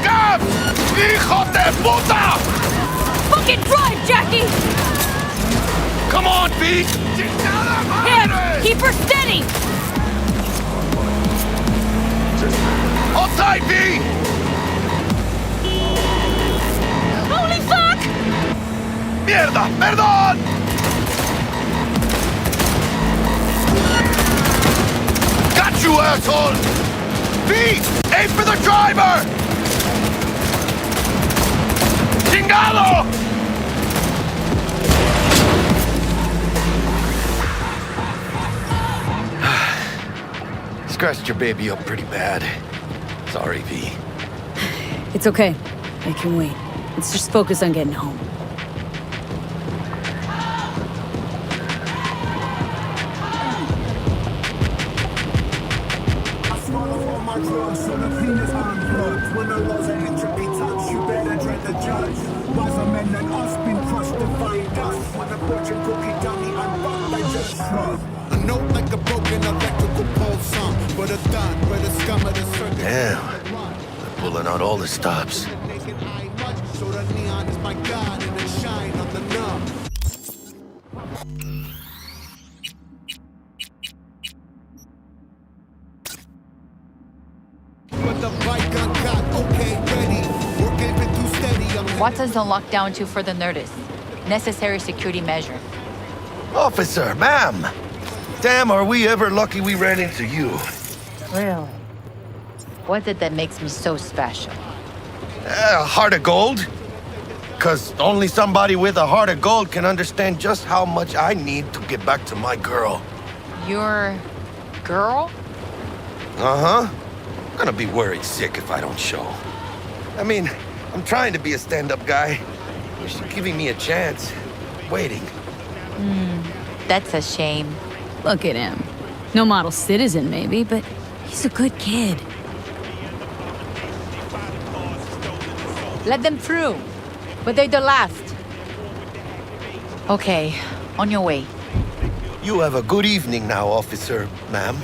scabs! ¡Hijo de puta! Fucking drive, Jackie! Come on, V! Him! Keep her steady! Hold tight, V! Holy fuck! ¡Mierda! ¡Perdón! Got you, asshole! V! Aim for the driver! ¡Chingado! Scratched your baby up pretty bad. Sorry, V. It's okay. I can wait. Let's just focus on getting home. Damn. They're pulling out all the stops. Watson's on lockdown to further notice. Necessary security measure. Officer, ma'am! Damn, are we ever lucky we ran into you. Really? What's it that makes me so special? Heart of gold? Because only somebody with a heart of gold can understand just how much I need to get back to my girl. Your girl? Uh-huh. I'm gonna be worried sick if I don't show. I mean, I'm trying to be a stand-up guy. She's giving me a chance. Waiting. That's a shame. Look at him. No model citizen, maybe, but he's a good kid. Let them through. But they're the last. Okay, on your way. You have a good evening now, officer, ma'am.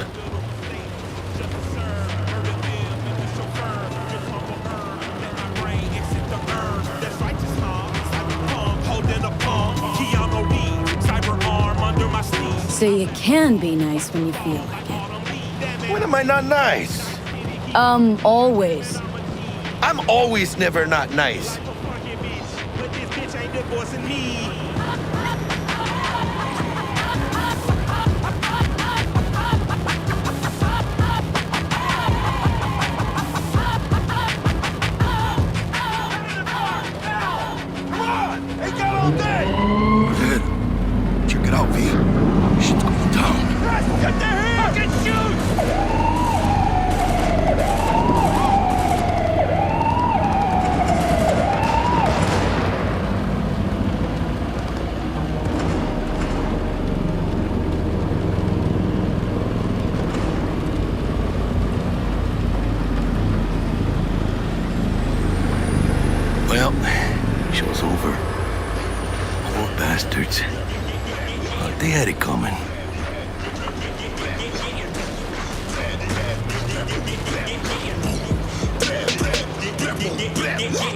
So you can be nice when you feel like it. When am I not nice? Always. I'm always never not nice. Check it out, V. Shit's going down. Get the hell! Fucking shoot! Well, show's over. Poor bastards. Thought they had it coming.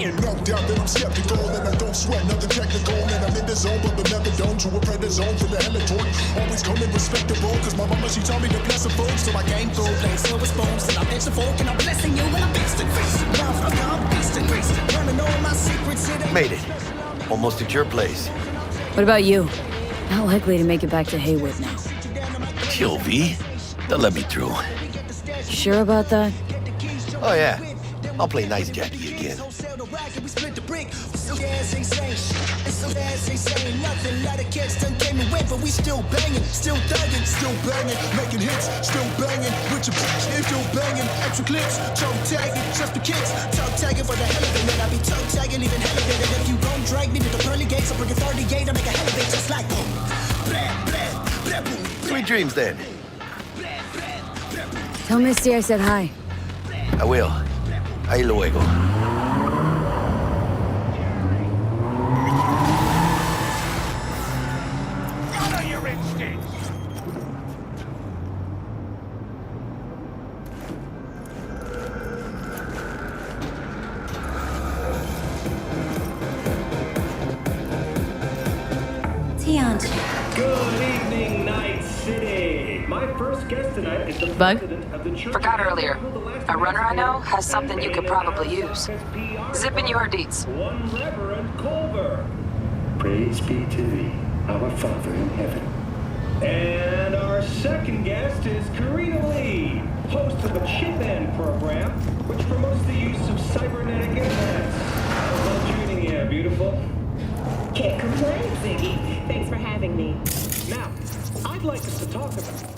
No doubt that I'm skeptical and I don't sweat nothing technical. And I'm in the zone, but never known to a predator zone for the helitoid. Always coming respectable, cause my mama, she told me to bless the folks. So I came through, playing silver spoons, and I'm dancing folk, and I'm blessing you, and I'm beastin', facing love, I'm beastin', gracing, learning all my secrets. Made it. Almost at your place. What about you? Not likely to make it back to Haywood now. Chill, V. They'll let me through. Sure about that? Oh, yeah. I'll play nice Jackie again. But we still banging, still thugging, still banging, making hits, still banging, with your bitch, still banging, extra clips, toe tagging, just for kicks, toe tagging for the hell of it, man, I be toe tagging, leaving hell of it, and if you gon' drag me to the pearly gates, I'll bring a 38, I'll make a hell of it, just like boom, blah, blah, blah, boom. Sweet dreams, then. Tell Misty I said hi. I will. Ahí luego. want? Good evening, Night City. My first guest tonight is the Bug? president of the church. Forgot earlier. A runner I know has something you could probably use. Zip in your deets. One Reverend Culver. Praise be to thee, our Father in heaven. And our second guest is Karina Lee, host of a Chip In program, which promotes the use of cybernetic implants. How's that treating you, beautiful? Can't complain, Ziggy. Thanks for having me. Now, I'd like us to talk about...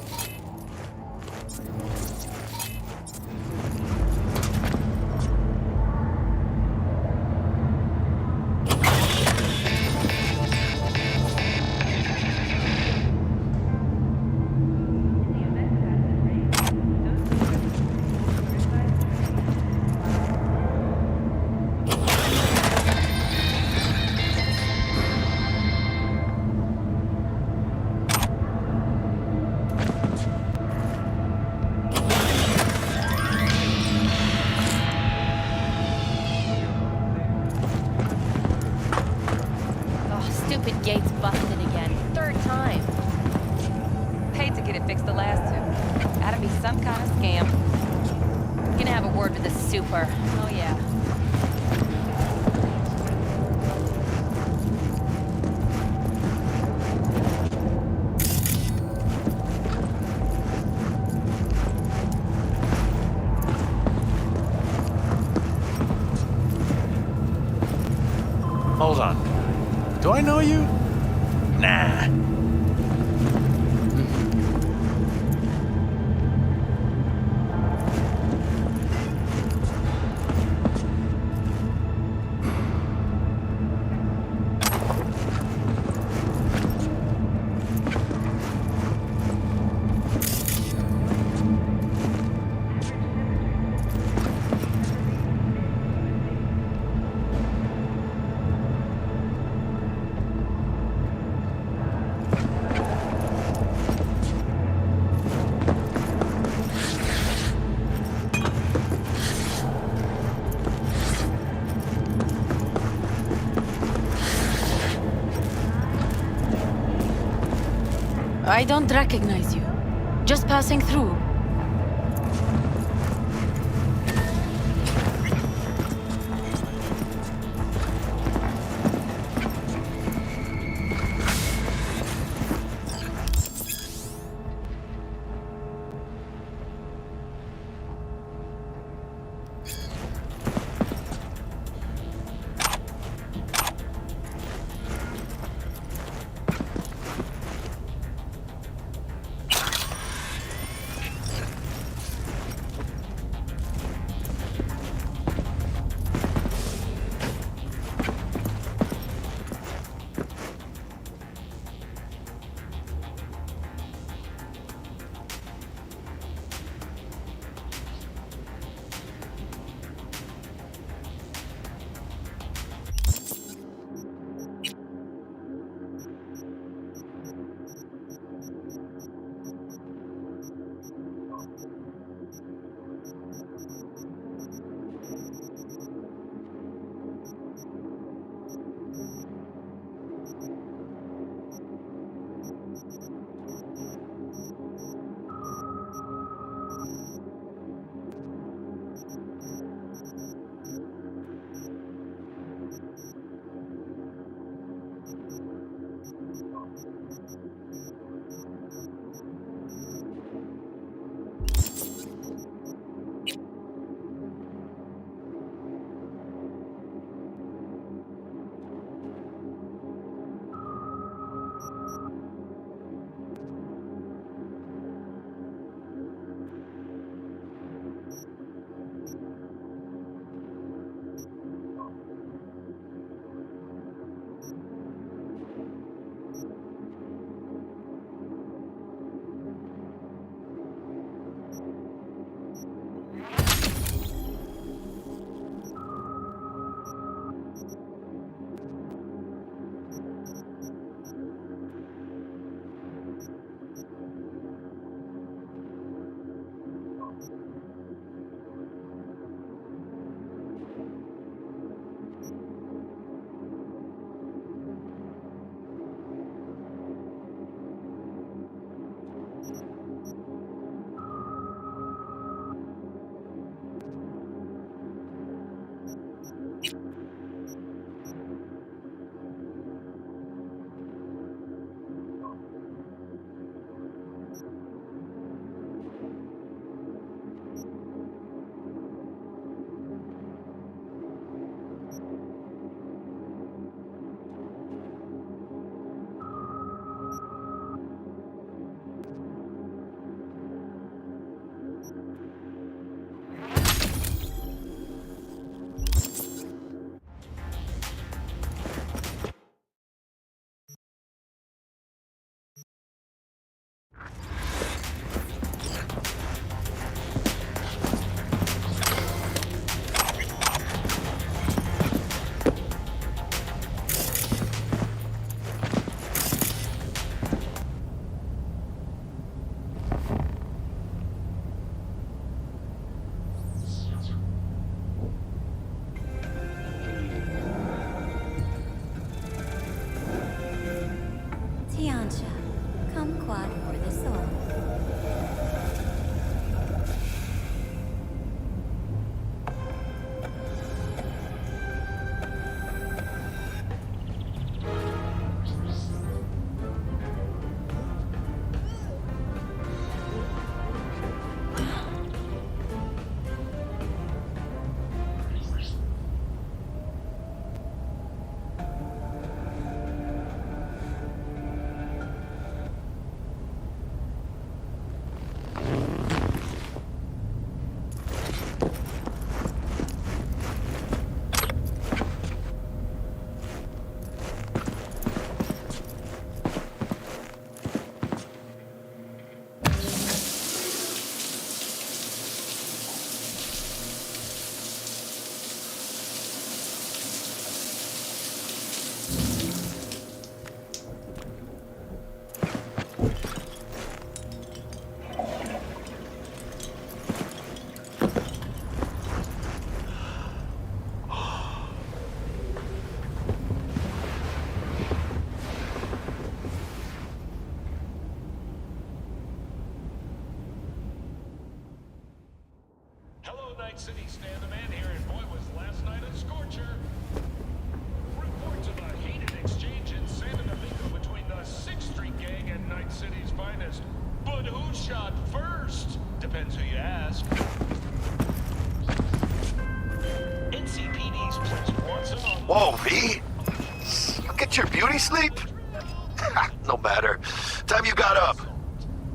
Oh, stupid gate's busted again. Third time. Paid to get it fixed the last two. Gotta be some kind of scam. Gonna have a word with the super. Oh, yeah. Hold on. Do I know you? Nah. I don't recognize you. Just passing through. Night City, stand the man here, and boy, was last night a scorcher. Reports of a heated exchange in Santa Domingo between the 6th Street Gang and Night City's finest. But who shot first? Depends who you ask. NCPD's placed Watson on... Whoa, V! Look at your beauty sleep. No matter. Time you got up.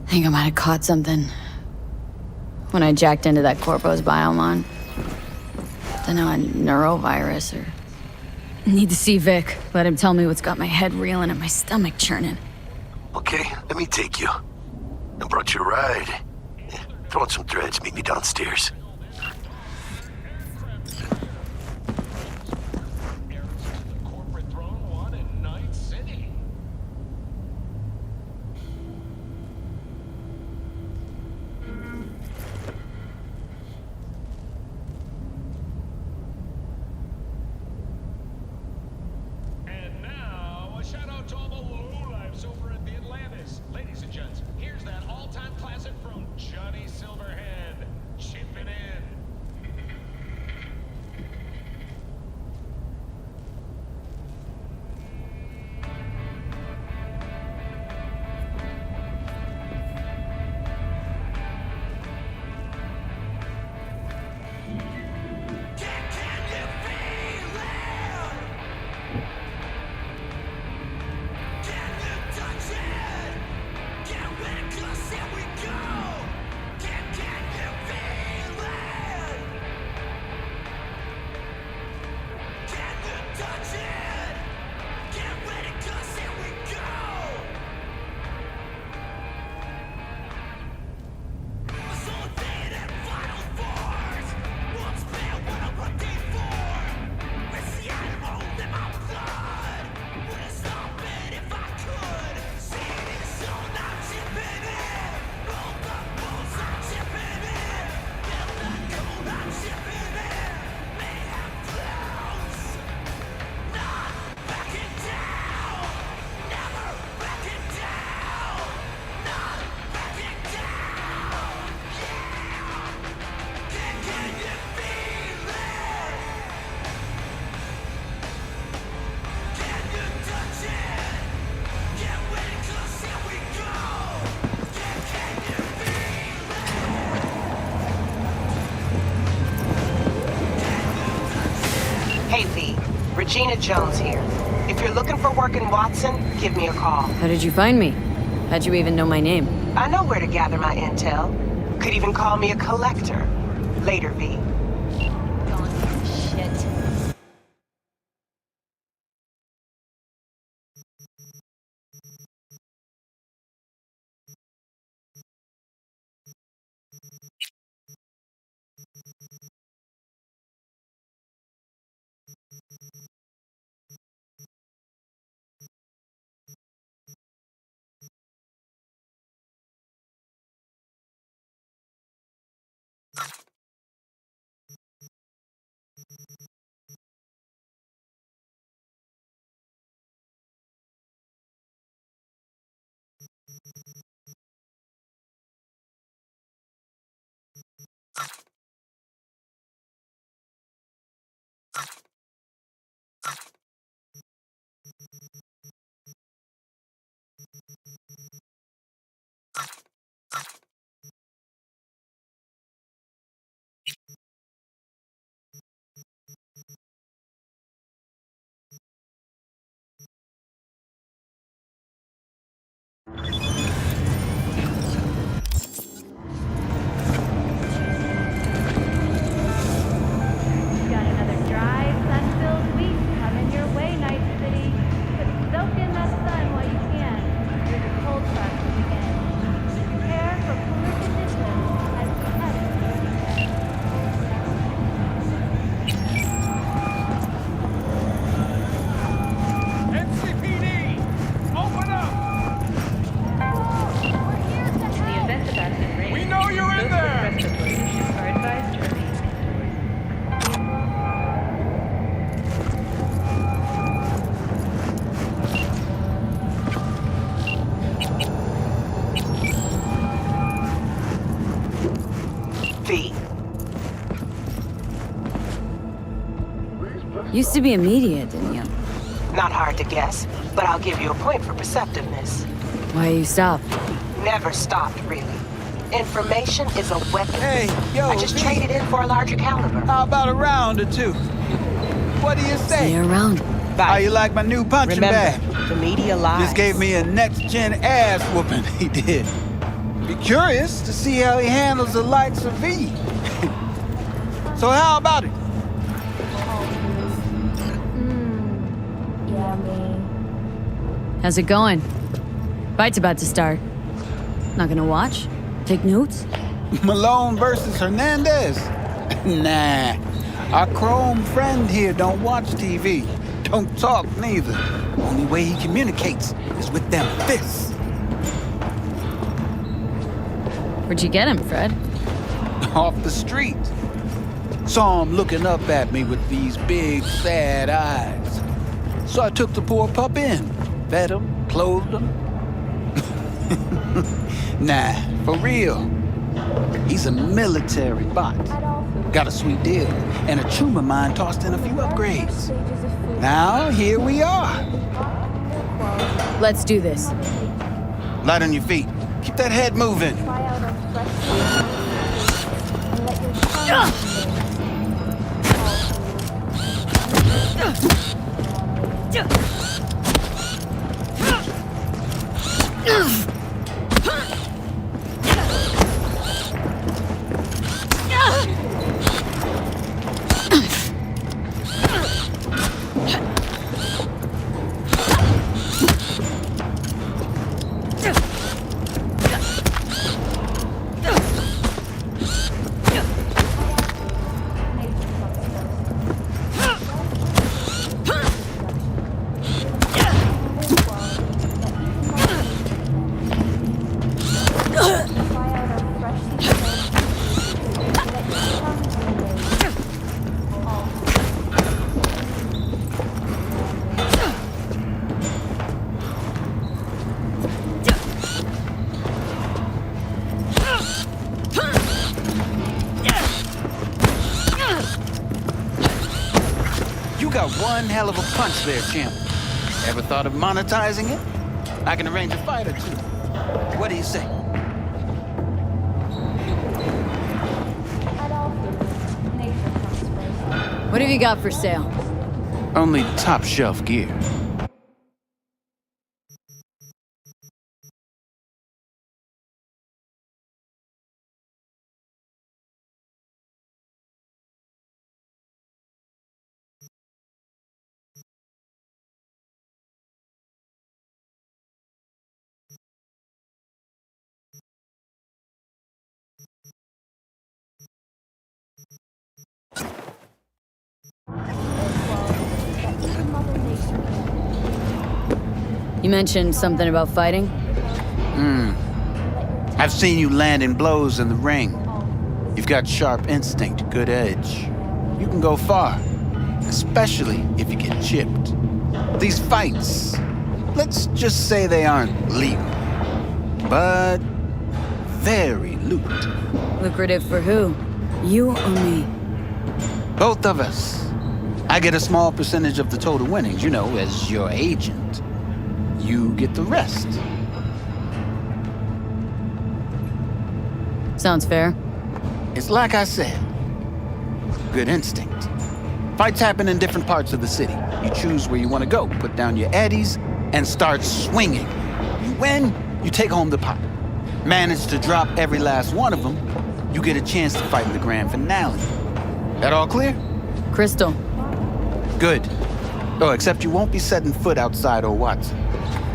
I think I might have caught something when I jacked into that Corpo's biomon. Don't know, a neurovirus or... Need to see Vic. Let him tell me what's got my head reeling and my stomach churning. Okay, let me take you. I brought you a ride. Throw on some threads, meet me downstairs. Corporate throne won in Night City. And now, a shout out to all the lowlifes over at the Atlantis. Ladies and gents, here's that all-time classic from Johnny Silverhand, chipping in. Hey V, Regina Jones here. If you're looking for work in Watson, give me a call. How did you find me? How'd you even know my name? I know where to gather my intel. Could even call me a collector. Later, V. Shit. Got another drive Used to be immediate, didn't you? Not hard to guess, but I'll give you a point for perceptiveness. Why you stopped? Never stopped, really. Information is a weapon. Hey, yo, I just V. traded in for a larger caliber. How about a round or two? What do you See say? you around. How you like my new punching bag? Remember, the media lies. Just gave me a next-gen ass whooping, he did. Be curious to see how he handles the likes of V. So how about it? How's it going? Fight's about to start. Not gonna watch? Take notes? Malone versus Hernandez? Nah. Our chrome friend here don't watch TV. Don't talk neither. Only way he communicates is with them fists. Where'd you get him, Fred? Off the street. Saw him looking up at me with these big, sad eyes. So I took the poor pup in. Fed him, clothed him. Nah, for real. He's a military bot. Got a sweet deal, and a chum of mine tossed in a few upgrades. Now, here we are. Let's do this. Light on your feet. Keep that head moving. You got one hell of a punch there, champ. Ever thought of monetizing it? I can arrange a fight or two. What do you say? What have you got for sale? Only top shelf gear. You mentioned something about fighting? I've seen you landing blows in the ring. You've got sharp instinct, good edge. You can go far, especially if you get chipped. These fights, let's just say they aren't legal, but very lucrative. Lucrative for who? You or me? Both of us. I get a small percentage of the total winnings, you know, as your agent. You get the rest. Sounds fair. It's like I said, good instinct. Fights happen in different parts of the city. You choose where you want to go, put down your eddies, and start swinging. You win, you take home the pot. Manage to drop every last one of them, you get a chance to fight in the grand finale. That all clear? Crystal. Good. Oh, except you won't be setting foot outside Watson.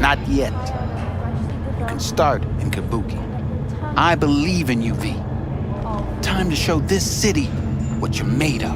Not yet. You can start in Kabuki. I believe in you, V. Time to show this city what you're made of.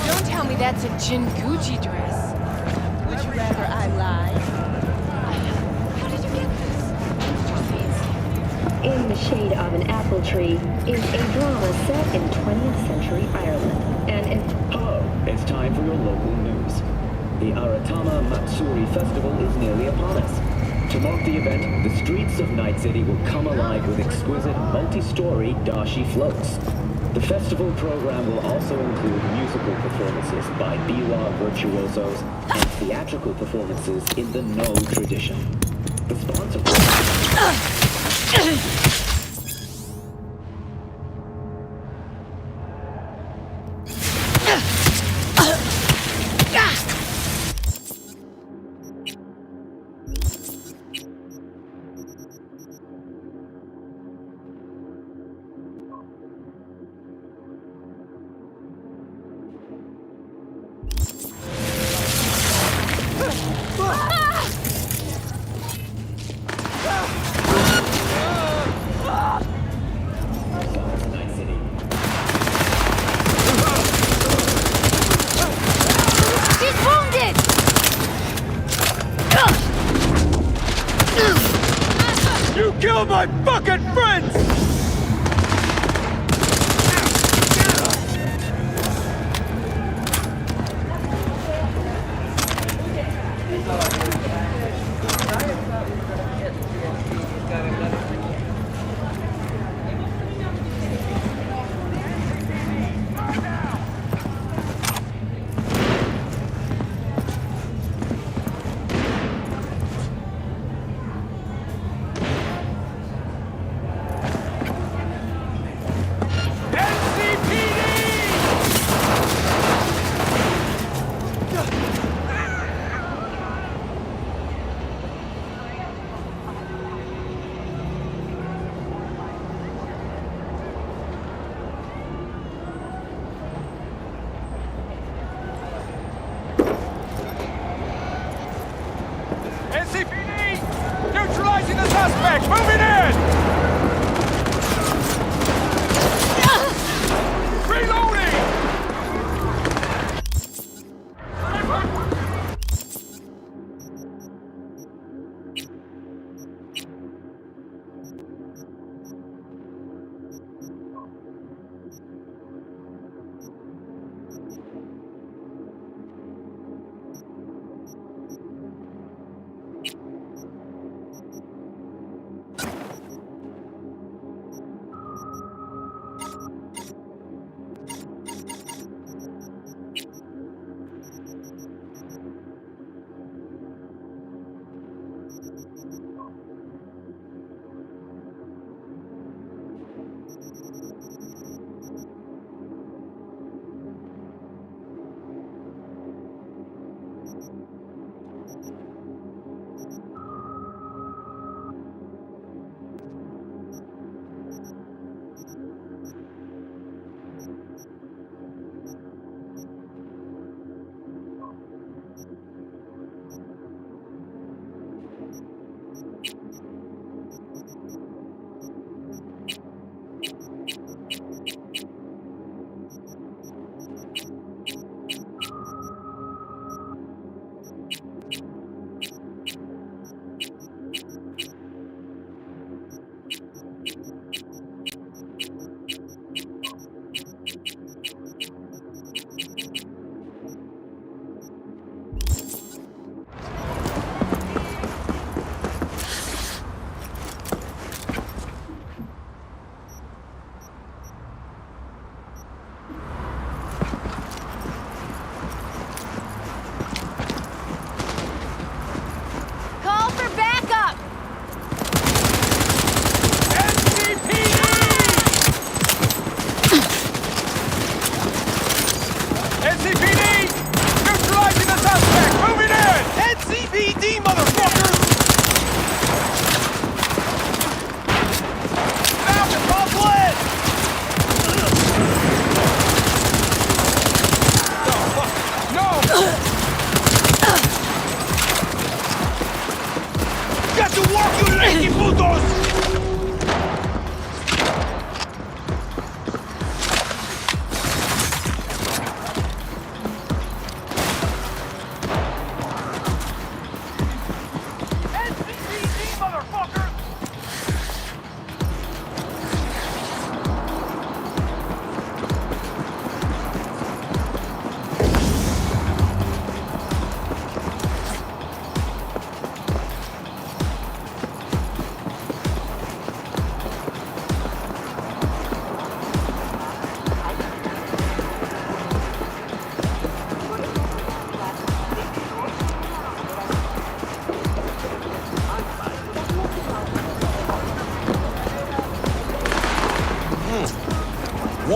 Don't tell me that's a Jinguchi dress. Which rather I lie. How did you get this? In the Shade of an Apple Tree is a drama set in 20th century Ireland. And Hello, it's time for your local news. The Aratama Matsuri Festival is nearly upon us. To mark the event, the streets of Night City will come alive with exquisite multi-story dashi floats. The festival program will also include musical performances by biwa virtuosos and theatrical performances in the No tradition. The sponsor... You killed my fucking friends! Neutralizing the suspect! Moving in! Reloading!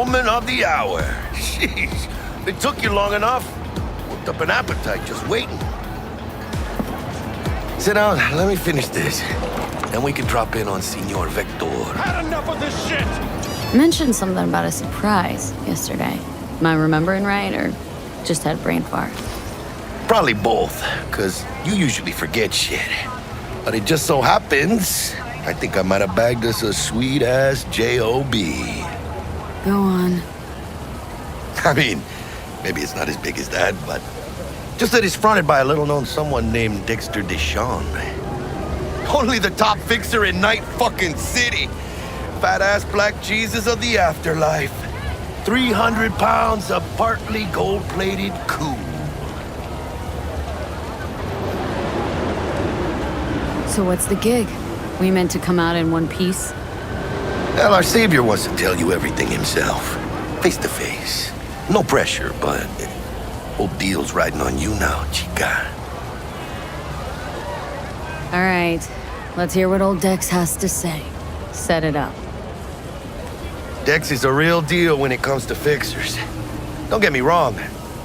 gentleman of the hour. Jeez, it took you long enough. Worked up an appetite just waiting. Sit down, let me finish this. Then we can drop in on Senor Vector. Had enough of this shit! Mentioned something about a surprise yesterday. Am I remembering right, or just had a brain fart? Probably both, because you usually forget shit. But it just so happens, I think I might have bagged us a sweet-ass J.O.B. Go on. I mean, maybe it's not as big as that, but just that it's fronted by a little-known someone named Dexter Deshawn. Only the top fixer in Night fucking City. Fat-ass black Jesus of the afterlife. 300 pounds of partly gold-plated cool. So what's the gig? We meant to come out in one piece? Well, our savior wants to tell you everything himself. Face to face. No pressure, but whole deal's riding on you now, chica. All right, let's hear what old Dex has to say. Set it up. Dex is a real deal when it comes to fixers. Don't get me wrong.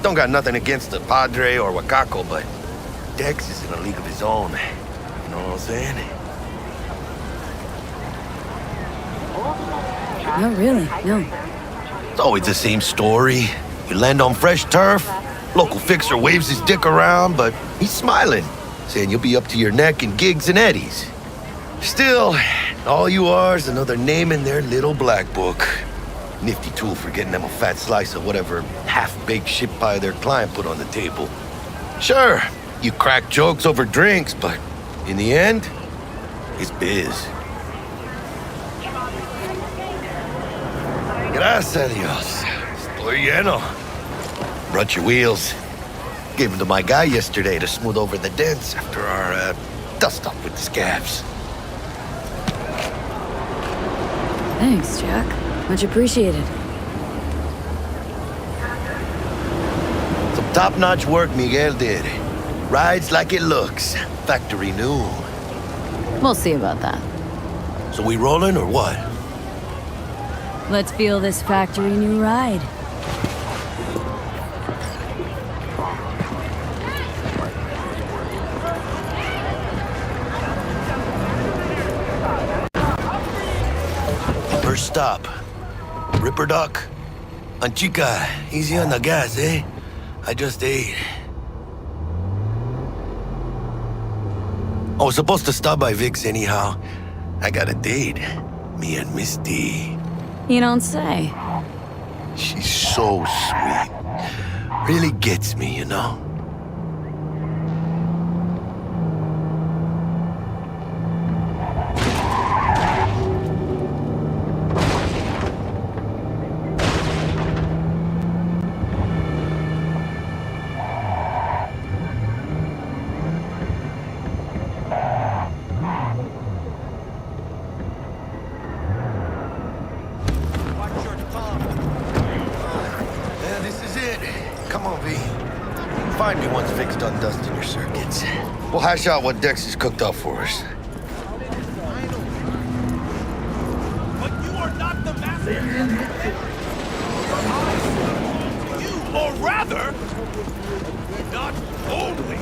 Don't got nothing against the Padre or Wakako, but Dex is in a league of his own. You know what I'm saying? No, really, no. It's always the same story. You land on fresh turf, local fixer waves his dick around, but he's smiling, saying you'll be up to your neck in gigs and eddies. Still, all you are is another name in their little black book. Nifty tool for getting them a fat slice of whatever half-baked shit pie their client put on the table. Sure, you crack jokes over drinks, but in the end, it's biz. Gracias a Dios. Estoy lleno. Brought your wheels. Gave them to my guy yesterday to smooth over the dents after our dust-up with the scabs. Thanks, Jack. Much appreciated. Some top-notch work Miguel did. Rides like it looks. Factory new. We'll see about that. So we rolling or what? Let's feel this factory new ride. First stop. Ripper Duck. And chica, easy on the gas, eh? I just ate. I was supposed to stop by Vic's anyhow. I got a date. Me and Misty. You don't say. She's so sweet. Really gets me, you know? Find me once Vic's done dusting your circuits. We'll hash out what Dex has cooked up for us. But you are not the master. You, or rather, not only.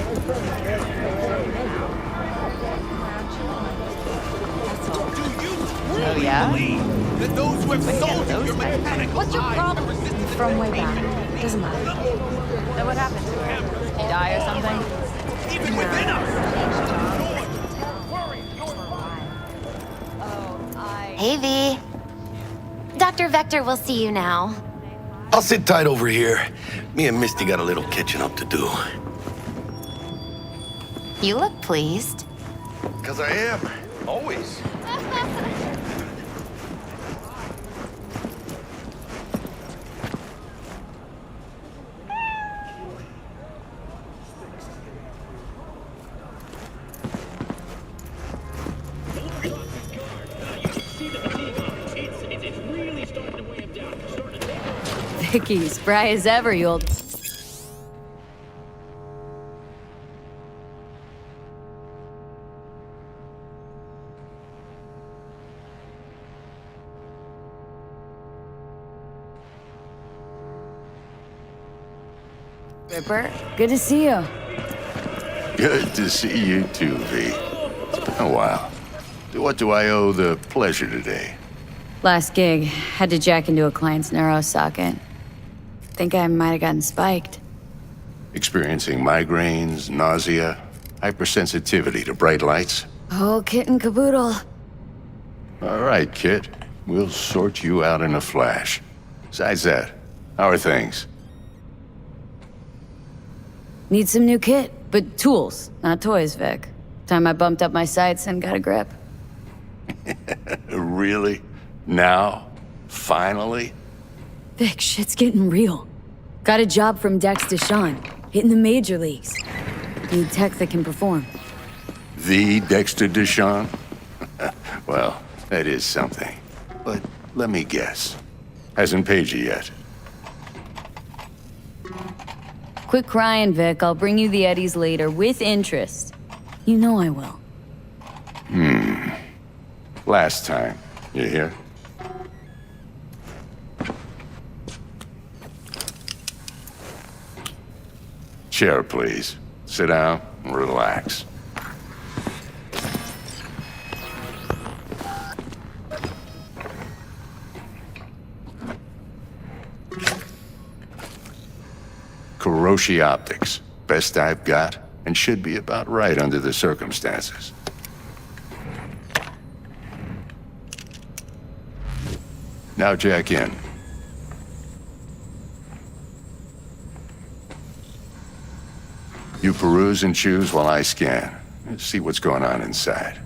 Do you truly believe that those who have sold you your mechanical What's your problem? From way back. Doesn't matter. So what happened to her? Die or something? Even within us. Hey, V. Dr. Vector will see you now. I'll sit tight over here. Me and Misty got a little catching up to do. You look pleased. 'Cause I am. Always. Vicky, spry as ever, you old... Ripper, good to see you. Good to see you too, V. It's been a while. What do I owe the pleasure today? Last gig, had to jack into a client's neuro socket. Think I might have gotten spiked. Experiencing migraines, nausea, hypersensitivity to bright lights? Oh, kit and caboodle. All right, kid. We'll sort you out in a flash. Besides that, how are things? Need some new kit, but tools, not toys, Vic. Time I bumped up my sights and got a grip. Really? Now? Finally? Vic, shit's getting real. Got a job from Dex Deshawn, hitting the major leagues. Need tech that can perform. The Dexter Deshawn? Well, that is something. But let me guess. Hasn't paid you yet. Quit crying, Vic. I'll bring you the eddies later, with interest. You know I will. Last time. You hear? Chair, please. Sit down and relax. Kuroshi Optics. Best I've got, and should be about right under the circumstances. Now jack in. You peruse and choose while I scan. See what's going on inside.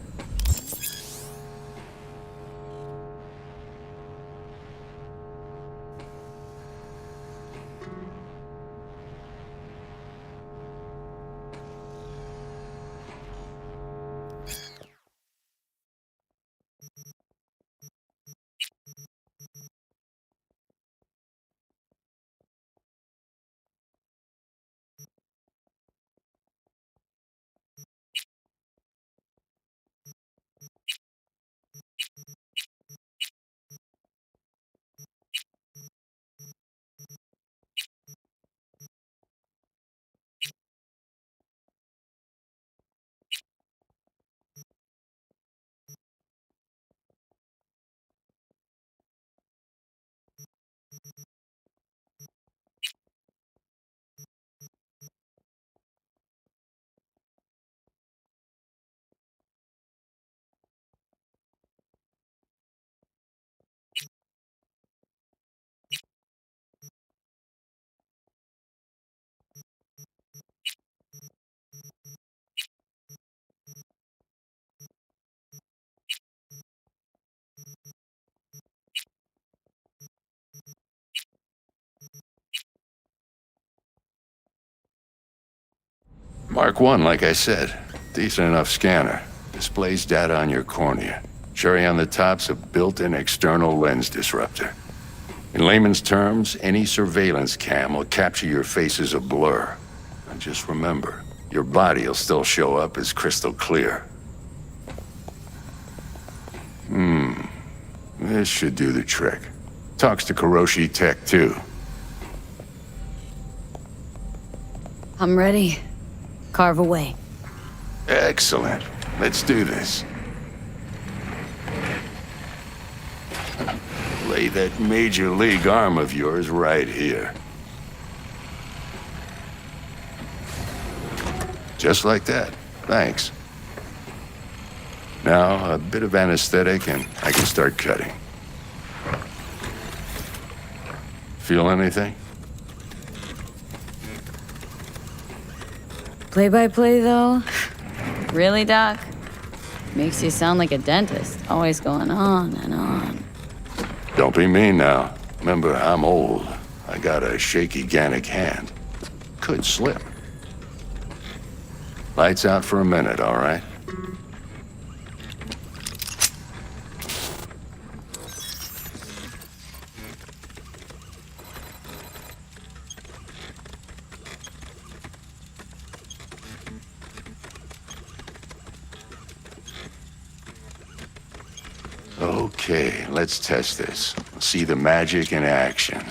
Mark 1, like I said. Decent enough scanner. Displays data on your cornea. Cherry on the top's a built-in external lens disruptor. In layman's terms, any surveillance cam will capture your face as a blur. And just remember, your body will still show up as crystal clear. This should do the trick. Talks to Kuroshi Tech, too. I'm ready. Carve away. Excellent. Let's do this. Lay that major league arm of yours right here. Just like that. Thanks. Now, a bit of anesthetic and I can start cutting. Feel anything? Play-by-play, though? Really, Doc? Makes you sound like a dentist, always going on and on. Don't be mean now. Remember, I'm old. I got a shaky Gannic hand. Could slip. Lights out for a minute, all right? Okay, let's test this. See the magic in action.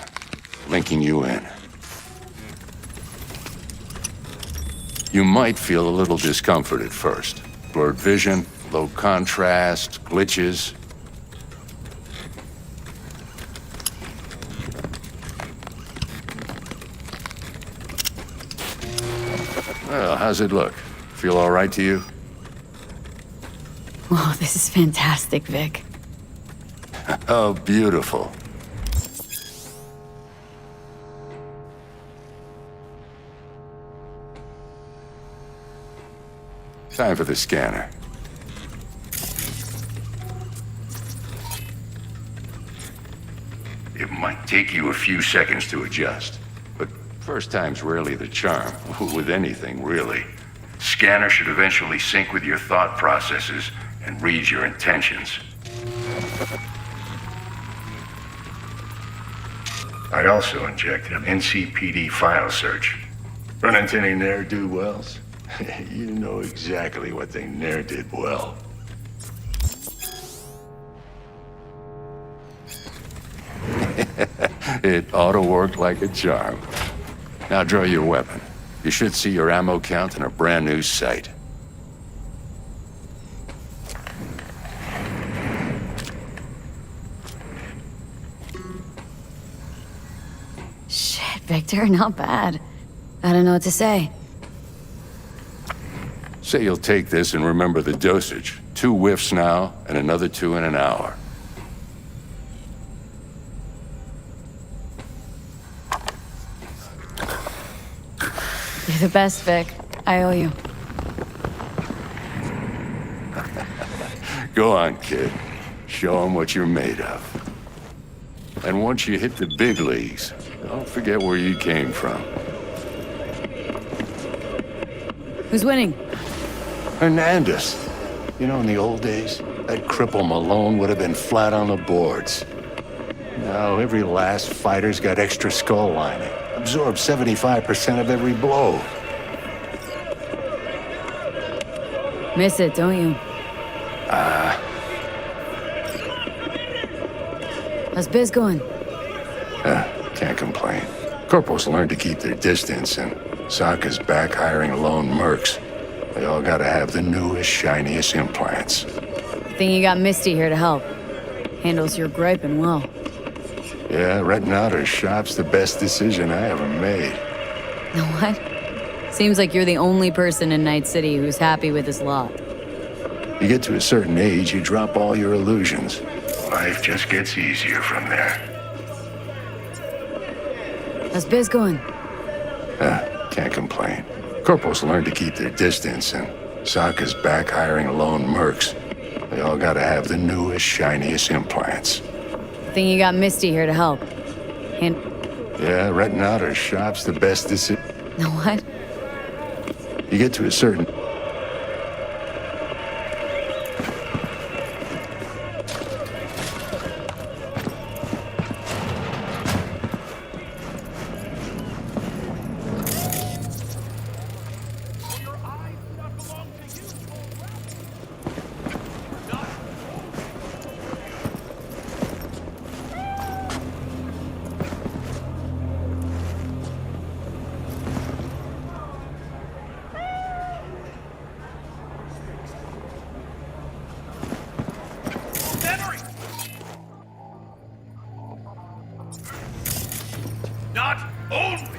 Linking you in. You might feel a little discomfort at first. Blurred vision, low contrast, glitches. Well, how's it look? Feel all right to you? Whoa, this is fantastic, Vic. Oh, beautiful. Time for the scanner. It might take you a few seconds to adjust, but first time's rarely the charm, with anything, really. Scanner should eventually sync with your thought processes and read your intentions. I also injected an NCPD file search. Run into any ne'er-do-wells? You know exactly what they ne'er did well. It ought to work like a charm. Now draw your weapon. You should see your ammo count in a brand new sight. Shit, Victor, not bad. I don't know what to say. Say you'll take this and remember the dosage. 2 whiffs now, and another 2 in an hour. You're the best, Vic. I owe you. Go on, kid. Show them what you're made of. And once you hit the big leagues, don't forget where you came from. Who's winning? Hernandez. You know, in the old days, that cripple Malone would have been flat on the boards. Now, every last fighter's got extra skull lining. Absorbs 75% of every blow. Miss it, don't you? How's biz going? Can't complain. Corporals learn to keep their distance, and Sokka's back hiring lone mercs. They all gotta have the newest, shiniest implants. Think you got Misty here to help. Handles your griping well. Yeah, renting out her shop's the best decision I ever made. Know what? Seems like you're the only person in Night City who's happy with his lot. You get to a certain age, you drop all your illusions. Life just gets easier from there. How's biz going? Can't complain. Corporals learn to keep their distance, and Sokka's back hiring lone mercs. They all gotta have the newest, shiniest implants. Think you got Misty here to help. Yeah, renting out her shop's the best decision. Know what? You get to a certain... Not only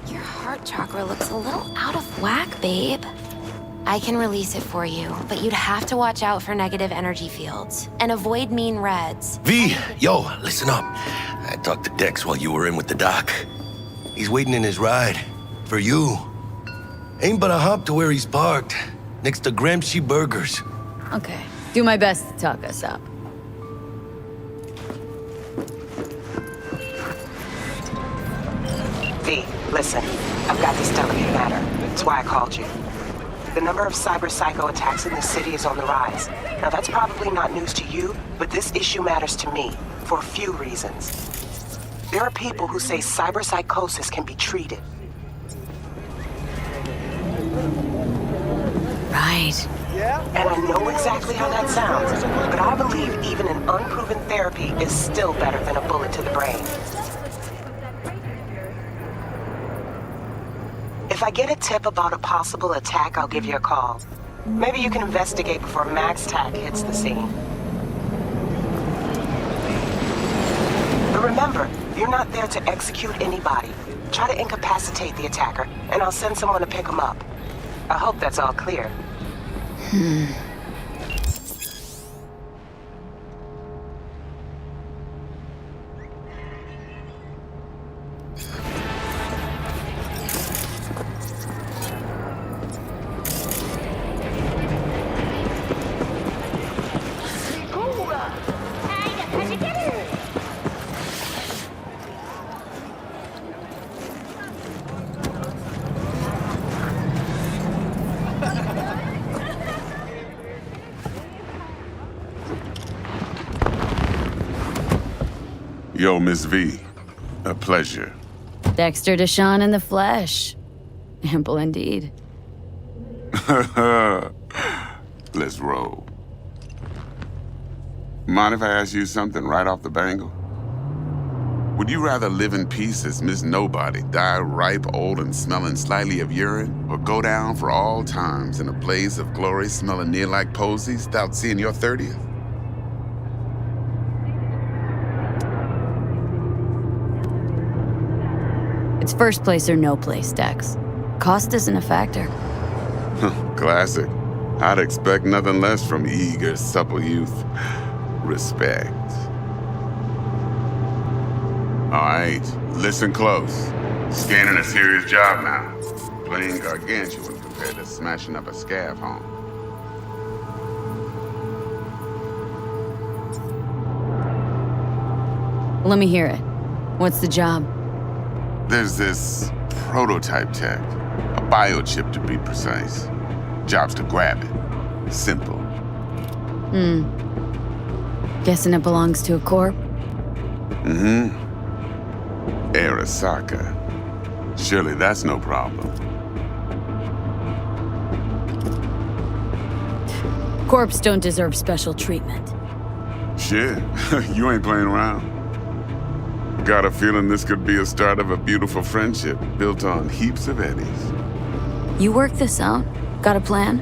Your heart chakra looks a little out of whack, babe. I can release it for you, but you'd have to watch out for negative energy fields and avoid mean reds. V, yo, listen up. I talked to Dex while you were in with the doc. He's waiting in his ride. For you. Ain't but a hop to where he's parked. Next to Gramsci Burgers. Okay. Do my best to talk us up. V, listen. I've got this delicate matter. That's why I called you. The number of cyber-psycho attacks in the city is on the rise. Now, that's probably not news to you, but this issue matters to me for a few reasons. There are people who say cyberpsychosis can be treated. Right. And I know exactly how that sounds, but I believe even an unproven therapy is still better than a bullet to the brain. If I get a tip about a possible attack, I'll give you a call. Maybe you can investigate before Max Tack hits the scene. But remember, you're not there to execute anybody. Try to incapacitate the attacker, and I'll send someone to pick him up. I hope that's all clear. Yo, Miss V. A pleasure. Dexter Deshawn in the flesh. Ample indeed. Let's roll. Mind if I ask you something right off the bangle? Would you rather live in peace as Miss Nobody, die ripe, old, and smelling slightly of urine, or go down for all times in a blaze of glory smelling near like posies without seeing your 30th? It's first place or no place, Dex. Cost isn't a factor. Classic. I'd expect nothing less from eager, supple youth. Respect. All right, listen close. Scanning a serious job now. Playing gargantuan compared to smashing up a scav home. Let me hear it. What's the job? There's this prototype tech, a biochip to be precise. Job's to grab it. Simple. Guessing it belongs to a corp? Arasaka. Surely that's no problem. Corps don't deserve special treatment. Shit, you ain't playing around. Got a feeling this could be a start of a beautiful friendship built on heaps of eddies. You work this out? Got a plan?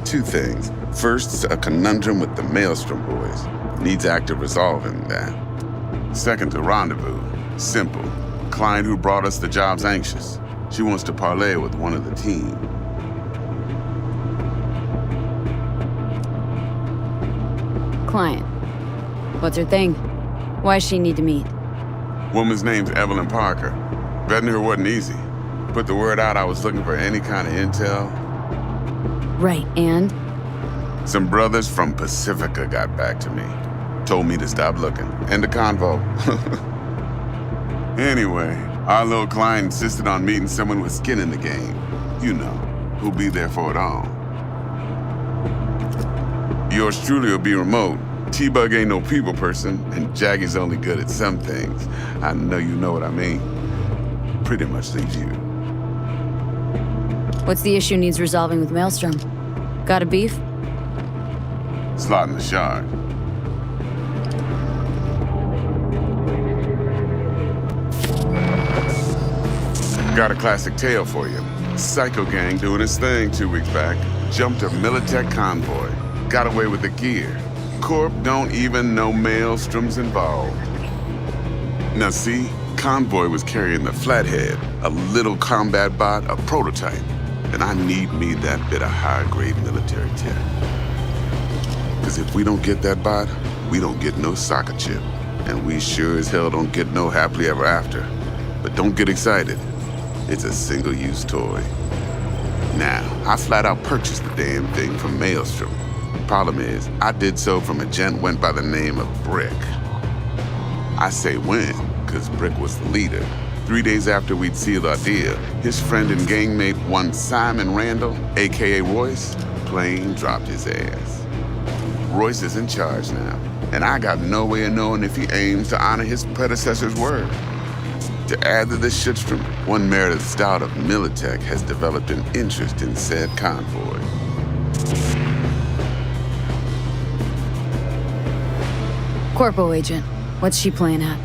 Two things. First, a conundrum with the Maelstrom boys. Needs active resolving that. Second, a rendezvous. Simple. Client who brought us the job's anxious. She wants to parlay with one of the team. Client. What's her thing? Why does she need to meet? Woman's name's Evelyn Parker. Vetting her wasn't easy. Put the word out I was looking for any kind of intel. Right, and? Some brothers from Pacifica got back to me. Told me to stop looking. End of convo. Anyway, our little client insisted on meeting someone with skin in the game. You know, who'll be there for it all. Yours truly will be remote. T-Bug ain't no people person, and Jaggy's only good at some things. I know you know what I mean. Pretty much leaves you. What's the issue needs resolving with Maelstrom? Got a beef? Slotting the shard. Got a classic tale for you. Psycho gang doing its thing 2 weeks back. Jumped a Militech convoy. Got away with the gear. Corp don't even know Maelstrom's involved. Now see, convoy was carrying the Flathead, a little combat bot, a prototype. And I need me that bit of high-grade military tech. Because if we don't get that bot, we don't get no soccer chip. And we sure as hell don't get no happily ever after. But don't get excited. It's a single-use toy. Now, I flat out purchased the damn thing from Maelstrom. Problem is, I did so from a gent went by the name of Brick. I say when, because Brick was the leader. 3 days after we'd sealed our deal, his friend and gangmate, one Simon Randall, aka Royce, plain dropped his ass. Royce is in charge now. and I got no way of knowing if he aims to honor his predecessor's word. To add to this shitstorm, one Meredith Stout of Militech has developed an interest in said convoy. Corpo agent. What's she playing at?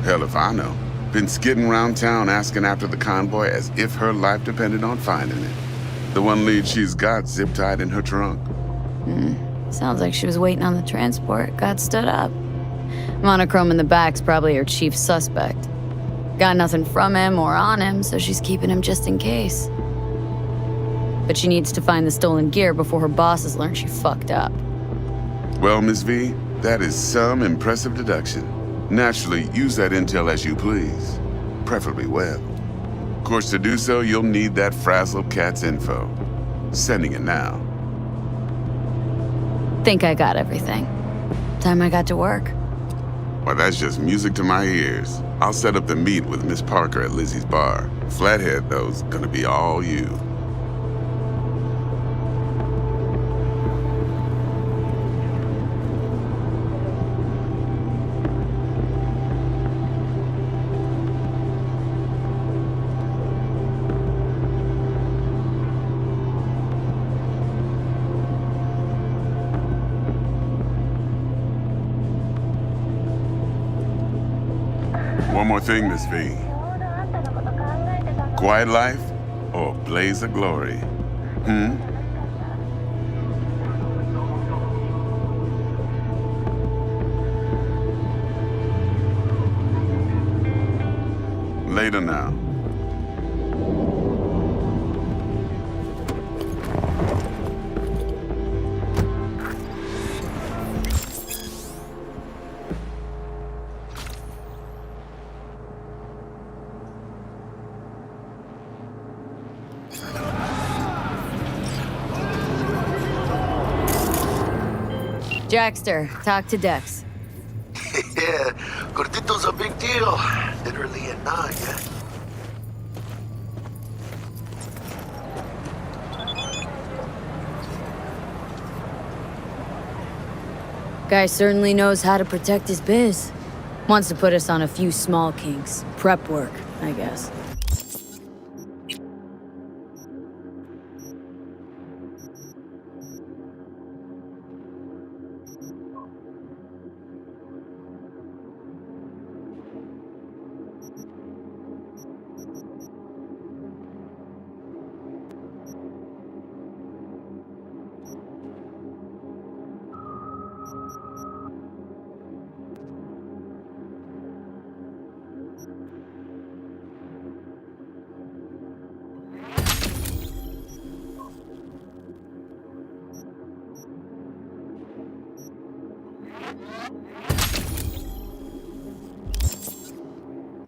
Hell if I know. Been skidding around town asking after the convoy as if her life depended on finding it. The one lead she's got zip-tied in her trunk. Sounds like she was waiting on the transport, got stood up. Monochrome in the back's probably her chief suspect. Got nothing from him or on him, so she's keeping him just in case. But she needs to find the stolen gear before her bosses learn she fucked up. Well, Miss V, that is some impressive deduction. Naturally, use that intel as you please. Preferably well. Of course, to do so, you'll need that frazzled cat's info. Sending it now. Think I got everything. Time I got to work. Well, that's just music to my ears. I'll set up the meet with Miss Parker at Lizzie's bar. Flathead, though's gonna be all you. One more thing, Miss V. Quiet life or blaze of glory? Later now. Jackster, talk to Dex. Yeah, Gordito's a big deal. Literally at 9, yeah? Guy certainly knows how to protect his biz. Wants to put us on a few small kinks. Prep work, I guess.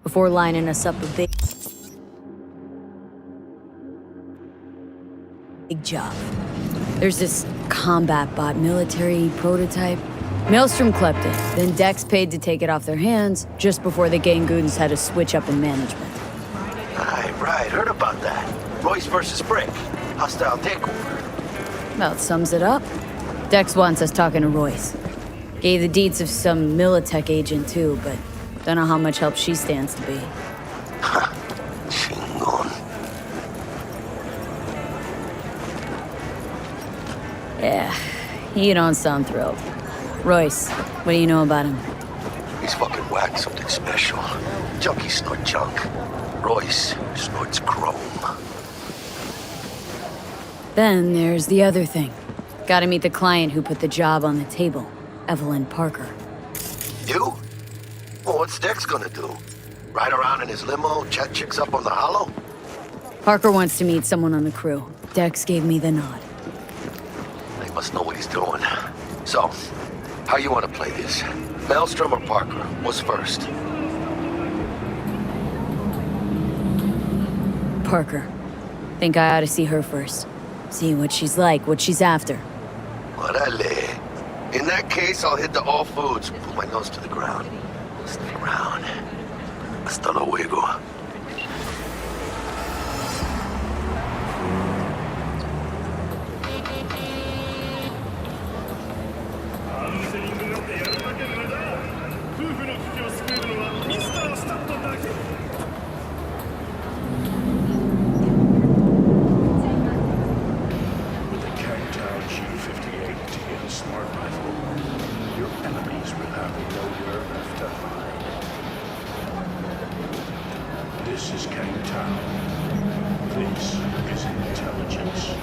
Before lining us up a big job. There's this combat bot military prototype. Maelstrom clept it, then Dex paid to take it off their hands just before the Gangoons had a switch up in management. Right, heard about that. Royce versus Brick. Hostile takeover. About sums it up. Dex wants us talking to Royce. Gave the deeds of some Militech agent too, but don't know how much help she stands to be. Chingon. Yeah, you don't sound thrilled. Royce, what do you know about him? He's fucking whack, something special. Junkies snort junk. Royce snorts chrome. Then there's the other thing. Gotta meet the client who put the job on the table, Evelyn Parker. You? Well, what's Dex gonna do? Ride around in his limo, chat chicks up on the hollow? Parker wants to meet someone on the crew. Dex gave me the nod. He must know what he's doing. So, how you want to play this? Maelstrom or Parker? What's first? Parker. Think I ought to see her first. See what she's like, what she's after. Orale. In that case, I'll hit the all foods. Put my nose to the ground. Stay around. Hasta luego. This is Kang Tao. Please use intelligence.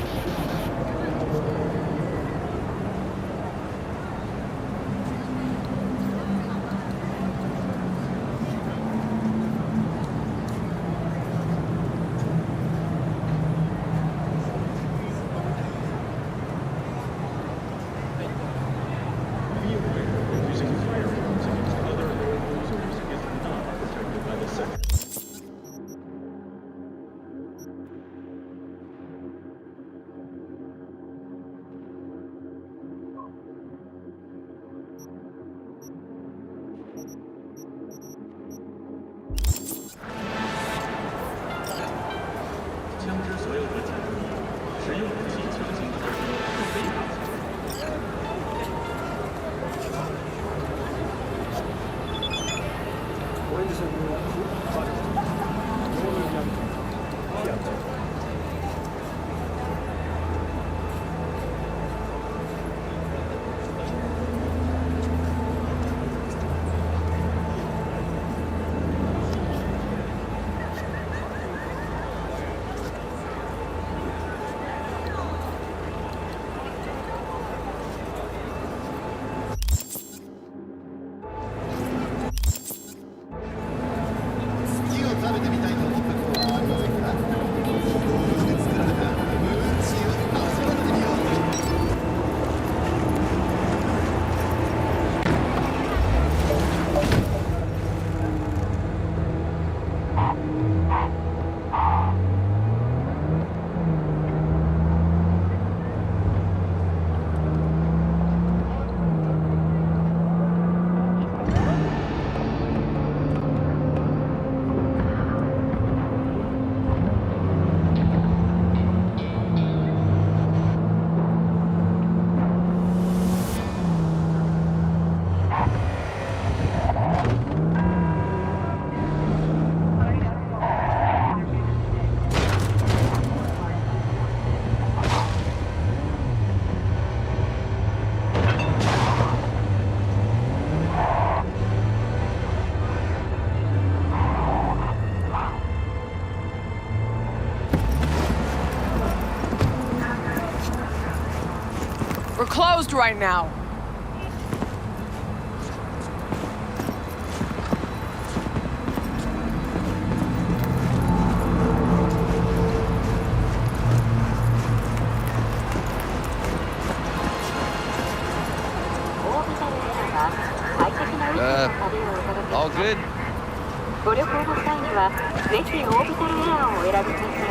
We're closed right now. All good? ご旅行の際には、ぜひオービタルエアーをお選びください。